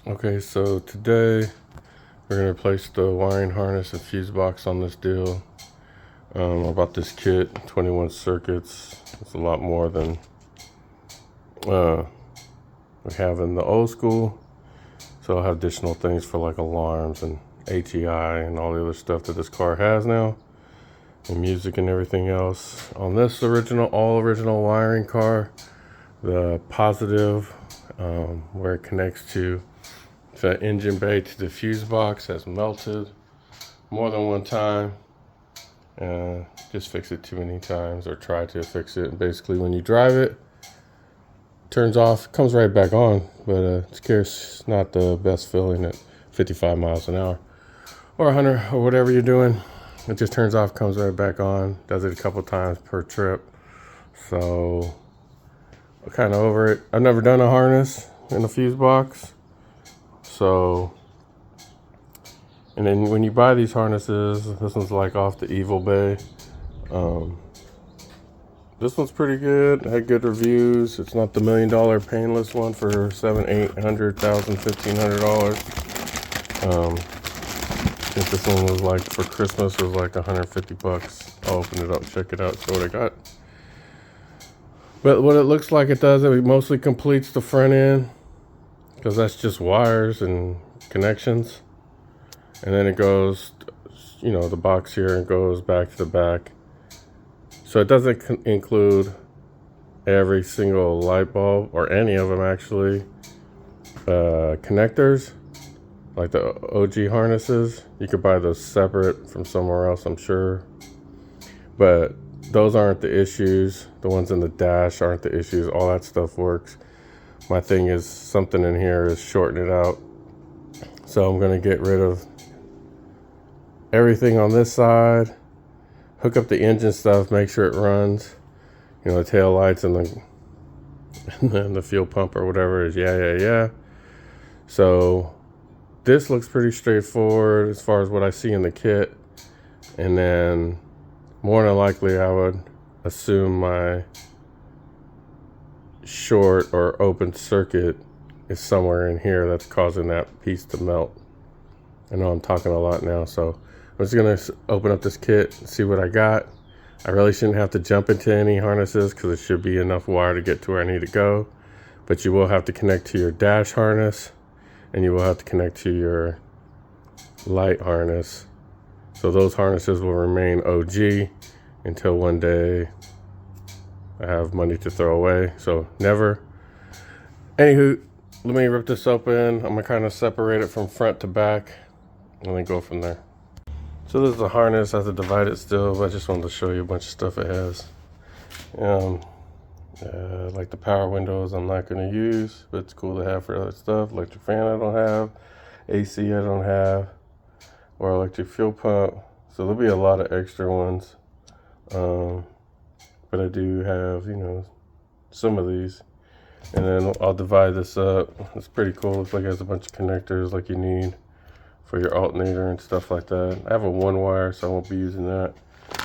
Okay, so today we're gonna replace the wiring harness and fuse box on this deal. I bought this kit, 21 circuits. It's a lot more than we have in the old school. So I'll have additional things for like alarms and HEI and all the other stuff that this car has now, and music and everything else. On this all original wiring car, the positive, where it connects to the engine bay to the fuse box, has melted more than one time. Just fix it too many times or try to fix it. And basically, when you drive it, turns off, comes right back on, but it's not the best feeling at 55 miles an hour or 100 or whatever you're doing. It just turns off, comes right back on. Does it a couple times per trip. So I'm kind of over it. I've never done a harness in a fuse box. So, and then when you buy these harnesses, this one's like off the Evil Bay. This one's pretty good. Had good reviews. It's not the $1 million painless one for $700, $800, $1,500. I think this one was like for Christmas. It was like $150. I'll open it up, check it out, see what I got. But what it looks like it does, it mostly completes the front end, because that's just wires and connections. And then it goes, the box here, and goes back to the back. So it doesn't include every single light bulb, or any of them actually. Connectors, like the OG harnesses, you could buy those separate from somewhere else, I'm sure. But those aren't the issues. The ones in the dash aren't the issues. All that stuff works. My thing is something in here is shorting it out. So I'm going to get rid of everything on this side, hook up the engine stuff, make sure it runs, the tail lights and the fuel pump or whatever is yeah. So this looks pretty straightforward as far as what I see in the kit. And then more than likely I would assume my short or open circuit is somewhere in here that's causing that piece to melt. I know I'm talking a lot now, so I'm just gonna open up this kit and see what I got. I really shouldn't have to jump into any harnesses because it should be enough wire to get to where I need to go. But you will have to connect to your dash harness, and you will have to connect to your light harness. So those harnesses will remain OG until one day I have money to throw away. So never. Anywho, let me rip this open. I'm gonna kind of separate it from front to back and then go from there. So this is a harness. I have to divide it still, but I just wanted to show you a bunch of stuff it has. Like the power windows I'm not going to use, but it's cool to have for other stuff. Electric fan I don't have, AC I don't have, or electric fuel pump. So there'll be a lot of extra ones. But I do have, some of these. And then I'll divide this up. It's pretty cool. Looks like it has a bunch of connectors like you need for your alternator and stuff like that. I have a one wire, so I won't be using that.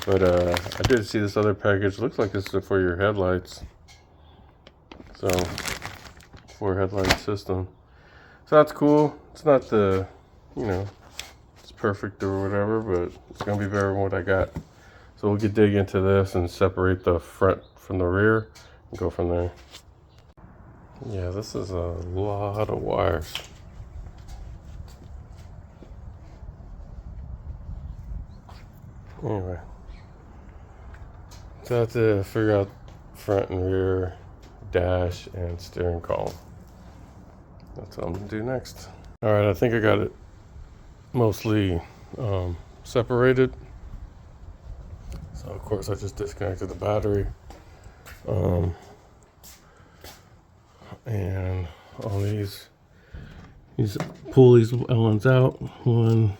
But I did see this other package. Looks like this is for your headlights. So, for a headlight system. So that's cool. It's not the, it's perfect or whatever, but it's going to be better than what I got. So we'll dig into this and separate the front from the rear and go from there. Yeah, this is a lot of wires. Anyway, so I have to figure out front and rear, dash, and steering column. That's what I'm gonna do next. All right, I think I got it mostly separated. So of course I just disconnected the battery. And all these pull these Ellens out. 1,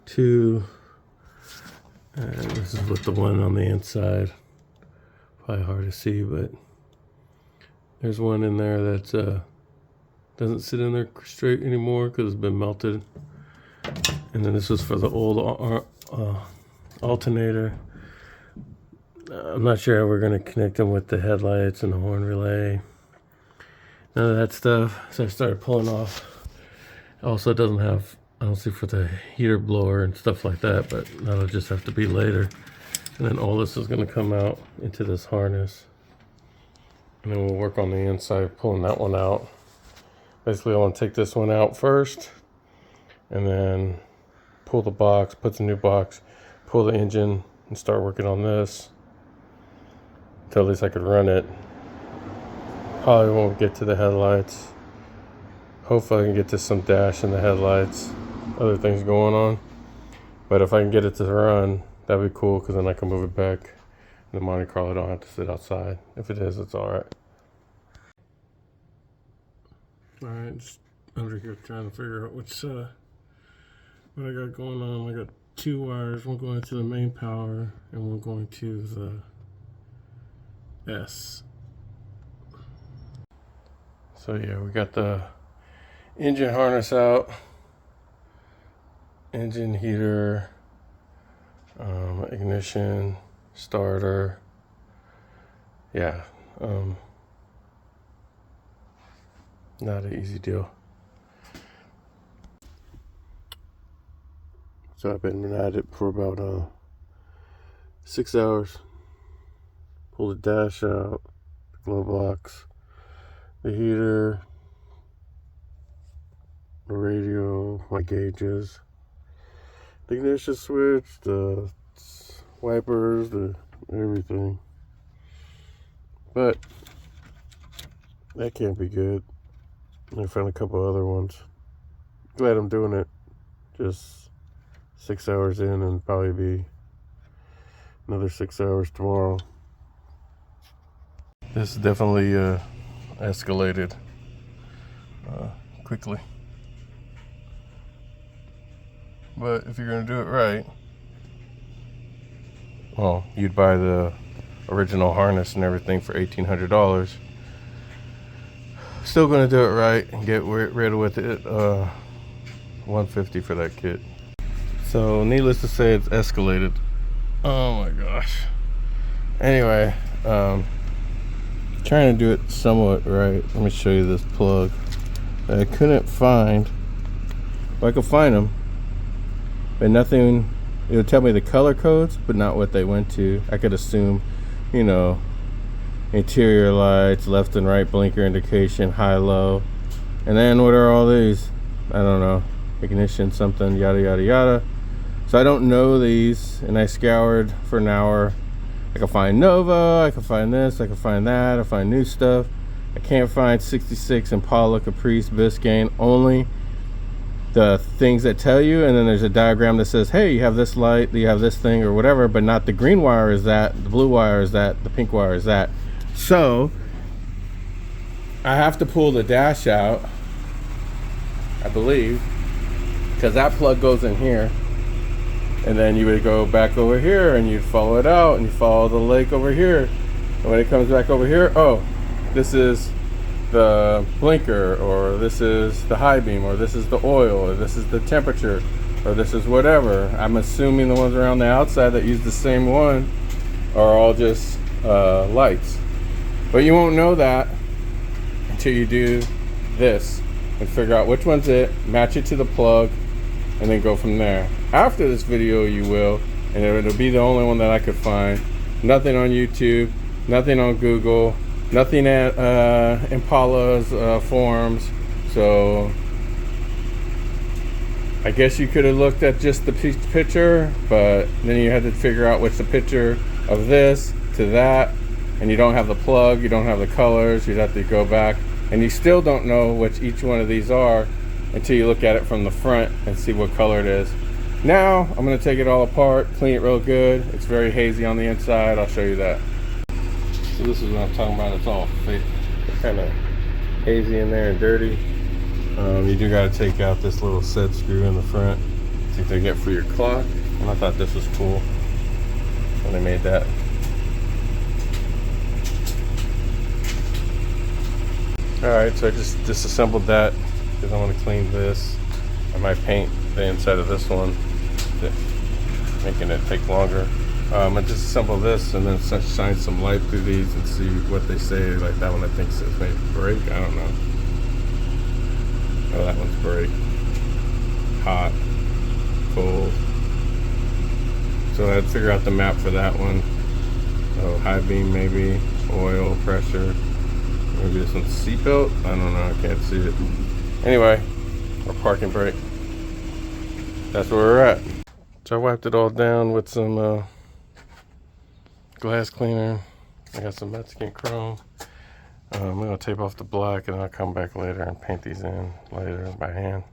2. And this is with the one on the inside. Probably hard to see, but there's one in there that doesn't sit in there straight anymore because it's been melted. And then this is for the old alternator. I'm not sure how we're going to connect them with the headlights and the horn relay. None of that stuff. So I started pulling off Also, it doesn't have, I don't see for the heater blower and stuff like that, but that'll just have to be later. And then all this is going to come out into this harness. And then we'll work on the inside, pulling that one out. Basically, I want to take this one out first, and then pull the box, put the new box, pull the engine, and start working on this. Until at least I could run it. Probably won't get to the headlights. Hopefully I can get to some dash in the headlights. Other things going on. But if I can get it to run, that'd be cool, because then I can move it back. The Monte Carlo don't have to sit outside. If it is, it's alright. Alright, just under here trying to figure out what I got going on. I got two wires, one going to the main power and one going to the S. So yeah, we got the engine harness out, engine heater, ignition, starter. Yeah, not an easy deal. So I've been at it for about 6 hours. Pull the dash out, the glove box, the heater, the radio, my gauges, the ignition switch, the wipers, the everything. But that can't be good. I found a couple other ones. Glad I'm doing it. Just 6 hours in, and probably be another 6 hours tomorrow. This definitely escalated quickly. But if you're gonna do it right, well, you'd buy the original harness and everything for $1,800. Still gonna do it right and get rid with it. $150 for that kit. So needless to say, it's escalated. Oh my gosh. Anyway, trying to do it somewhat right. Let me show you this plug that I couldn't find. Well, I could find them, but nothing. It would tell me the color codes, but not what they went to. I could assume, you know, interior lights, left and right blinker indication, high, low. And then what are all these? I don't know. Ignition, something, yada, yada, yada. So I don't know these, and I scoured for an hour. I can find Nova, I can find this, I can find that, I find new stuff. I can't find 66 Impala, Caprice, Biscayne, only the things that tell you, and then there's a diagram that says, hey, you have this light, you have this thing or whatever, but not the green wire is that, the blue wire is that, the pink wire is that. So I have to pull the dash out, I believe, because that plug goes in here, and then you would go back over here and you'd follow it out and you follow the lake over here, and when it comes back over here, oh, this is the blinker, or this is the high beam, or this is the oil, or this is the temperature, or this is whatever. I'm assuming the ones around the outside that use the same one are all just lights, but you won't know that until you do this and figure out which one's it, match it to the plug, and then go from there. After this video you will, and it'll be the only one that I could find. Nothing on YouTube, nothing on Google, nothing at Impala's forums. So I guess you could have looked at just the picture, but then you had to figure out what's the picture of this to that, and you don't have the plug, you don't have the colors, you'd have to go back, and you still don't know which each one of these are until you look at it from the front and see what color it is. Now I'm going to take it all apart, clean it real good. It's very hazy on the inside. I'll show you that. So this is what I'm talking about. It's all kind of hazy in there and dirty. You do got to take out this little set screw in the front. I think they get for your clock, and I thought this was cool when they made that. Alright, so I just disassembled that because I want to clean this. I might paint the inside of this one, making it take longer. I disassemble this and then shine some light through these and see what they say. Like that one I think says maybe brake, I don't know. Oh, that one's brake. hot, cold. So I had to figure out the map for that one. So high beam maybe, oil, pressure. Maybe this one's seatbelt. I don't know, I can't see it. Anyway, or parking brake. That's where we're at. So I wiped it all down with some glass cleaner. I got some Mexican chrome. I'm gonna tape off the black and I'll come back later and paint these in later by hand.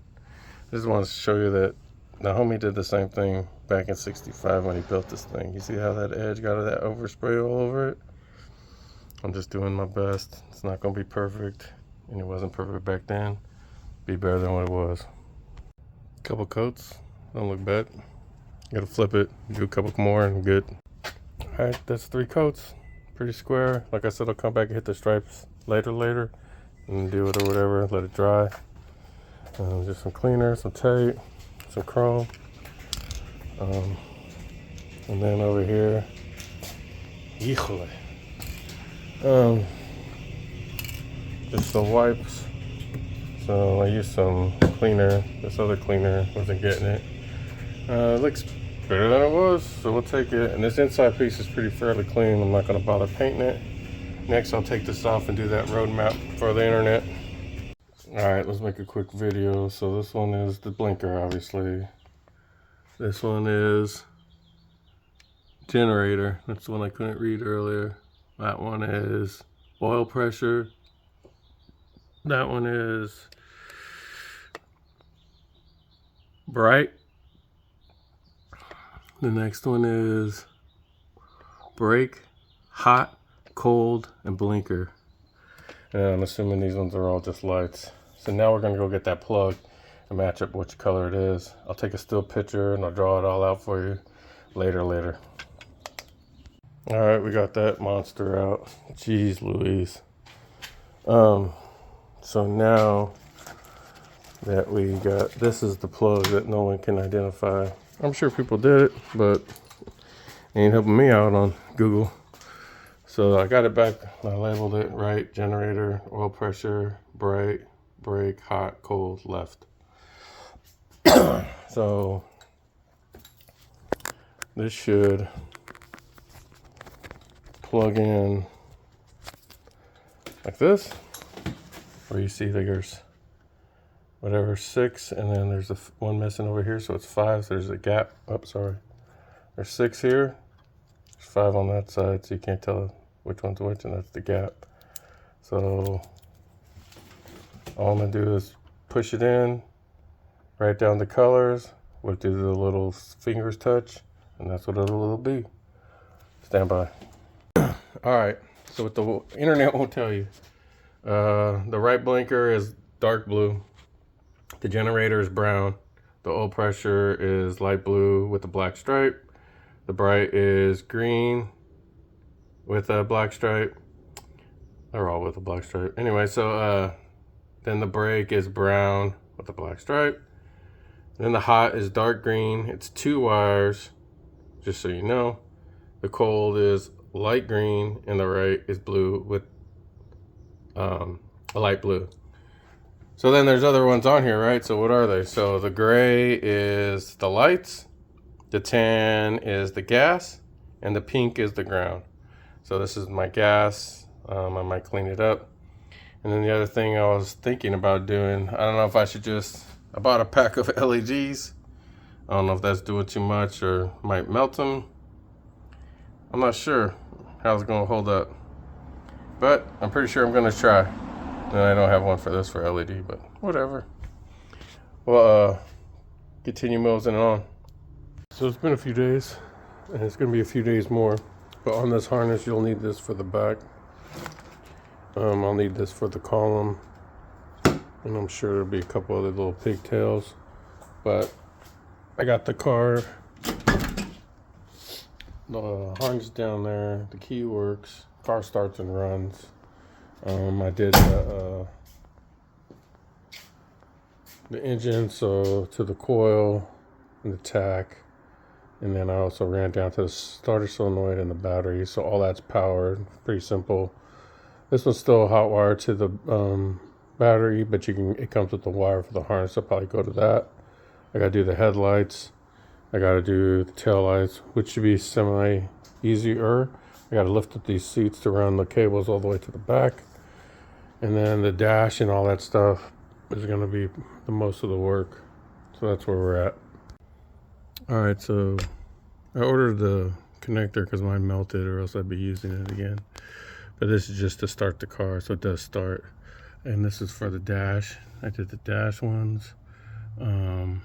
I just wanted to show you that the homie did the same thing back in '65 when he built this thing. You see how that edge got that overspray all over it? I'm just doing my best. It's not gonna be perfect, and it wasn't perfect back then. Be better than what it was. Couple coats, don't look bad. Gotta flip it, do a couple more and good. All right, that's 3 coats. Pretty square. Like I said, I'll come back and hit the stripes later, and do it or whatever, let it dry. Just some cleaner, some tape, some chrome. And then over here, híjole. Just some wipes. So I used some cleaner. This other cleaner wasn't getting it. It looks better than it was, so we'll take it. And this inside piece is pretty fairly clean. I'm not gonna bother painting it. Next, I'll take this off and do that road map for the internet. All right, let's make a quick video. So this one is the blinker, obviously. This one is generator. That's the one I couldn't read earlier. That one is oil pressure. That one is bright. The next one is brake, hot, cold, and blinker. And I'm assuming these ones are all just lights. So now we're gonna go get that plug and match up which color it is. I'll take a still picture and I'll draw it all out for you later. All right, we got that monster out. Jeez Louise. So now that we got, this is the plug that no one can identify. I'm sure people did it, but it ain't helping me out on Google. So I got it back, I labeled it right, generator, oil pressure, bright, brake, hot, cold, left. So this should plug in like this, where you see there's whatever 6, and then there's one missing over here, so it's 5. So there's a gap. Oh, sorry. There's 6 here. There's 5 on that side, so you can't tell which one's which, and that's the gap. So all I'm gonna do is push it in, write down the colors, what do the little fingers touch, and that's what it'll be. Stand by. All right, so what the internet won't tell you. The right blinker is dark blue. The generator is brown. The oil pressure is light blue with a black stripe. The bright is green with a black stripe. They're all with a black stripe. Anyway, so then the brake is brown with a black stripe. Then the hot is dark green. It's 2 wires, just so you know. The cold is light green, and the right is blue with a light blue. So then there's other ones on here, right? So what are they? So the gray is the lights, the tan is the gas, and the pink is the ground. So this is my gas. I might clean it up. And then the other thing I was thinking about doing, I don't know if I should I bought a pack of LEDs. I don't know if that's doing too much or might melt them. I'm not sure how it's gonna hold up, but I'm pretty sure I'm gonna try. And I don't have one for this for LED, but whatever. Well, continue mosing on. So it's been a few days, and it's gonna be a few days more. But on this harness, you'll need this for the back. I'll need this for the column, and I'm sure there'll be a couple other little pigtails. But I got the car, the harness down there, the key works, car starts and runs. I did the engine, so to the coil and the tach, and then I also ran down to the starter solenoid and the battery, so all that's powered. Pretty simple. This one's still hot wire to the battery, but it comes with the wire for the harness. I'll probably go to that. I gotta do the headlights. I gotta do the tail lights, which should be semi easier. I gotta lift up these seats to run the cables all the way to the back. And then the dash and all that stuff is gonna be the most of the work. So that's where we're at. All right, so I ordered the connector because mine melted, or else I'd be using it again. But this is just to start the car, so it does start. And this is for the dash. I did the dash ones. And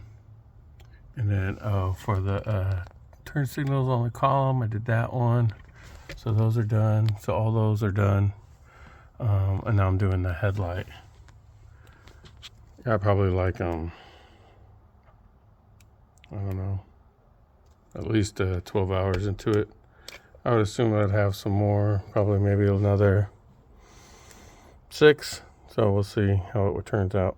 then for the turn signals on the column, I did that one. So those are done. So all those are done. And now I'm doing the headlight. Got probably like I don't know, at least 12 hours into it. I would assume I'd have some more, probably maybe another 6. So we'll see how it turns out.